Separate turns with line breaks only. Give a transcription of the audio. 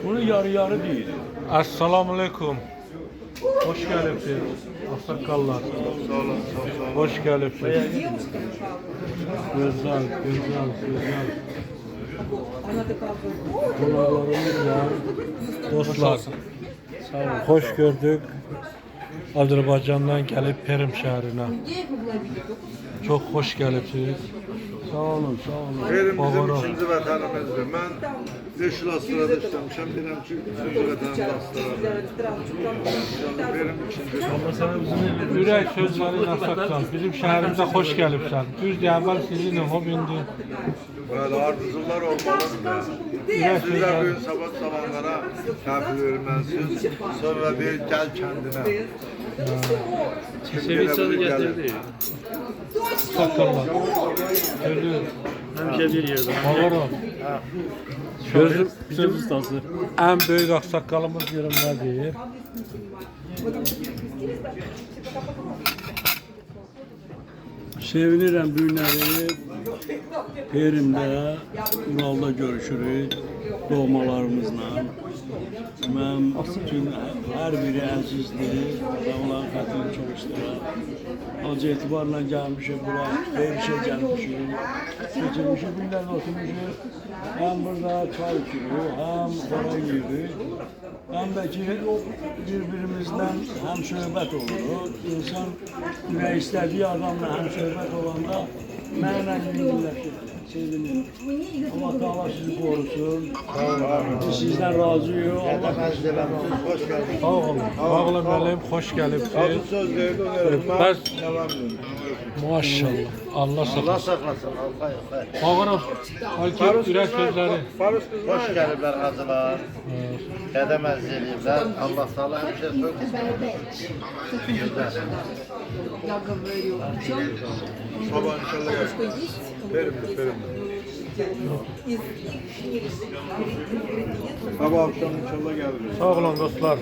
Bunu yarı yarı değil.
Assalamualaikum. Hoş geldiniz. Aksakallar.
Sağ olun, sağ olun.
Hoş geldiniz. Güzel, güzel, güzel. Bunlarımız var. Dostlar, hoş gördük. Azerbaycan'dan gelip Perim şehrine. Çok hoş geldiniz.
Sağ olun, sağ olun.
Benim
Babana.
bizim ikinci vətənimizdir. Mən 5 yıl Astrada işləmişəm, deyirəm ki, ikinci vətənim Astrada. Benim ikinci.
Ama sana bizim evimiz.
Ürək sözlərin Aksakal. Bizim şəhərimizə xoş gəlibsən. Düzdür, əvvəl sizinlə hobindir.
Böyle arzular olmalıdır.
Ürək
Sizler
sözləri.
bugün sabah sabahlara təhvil verməsiniz. Sonra deyir, gəl kəndinə.
Sevinçanı getirdi.
Aksakallar. Sözü.
Hemşe bir yerde.
Bağırım.
Gözüm bizim ustası.
En büyük aksakalımız diyorum ne diyor?
Sevinirəm düğünləri Perimdə, Uralda görüşürük doğmalarımızla. Mən bütün hər biri əzizdir və onların xətrini çox istəyirəm. Hacı etibarla gəlmişik bura, verişə gəlmişik, seçilmişik, günlərdə oturmuşuk. Həm burada çay içirik, həm xora yeyirik. Həm də ki, bir-birimizdən həm söhbət olur. İnsan ürək istədiyi adamla həm söhbət olanda mənlə yüngülləşir, sevinir. Allah Teala sizi korusun. Biz sizdən razıyıq. Allah sizdən razı
Hoş geldin.
Sağ olun. Bağlı müəllim, xoş
Azı
gəlibsiniz.
söz verdi, önerim.
Bəs
Devam edin.
maşallah. Allah
Allah
saklasın.
saklasın.
Bağırım. Halki ürək sözləri.
Hoş geliblər hacılar. Qədəm ərz eləyiblər. Allah sağla həmişə söz
Я говорю, причем
Sabah inşallah
что
gelsin.
есть
Verimli, verimli.
из ингредиентов.
Sabah akşam inşallah gelir.
Sağ olun dostlar.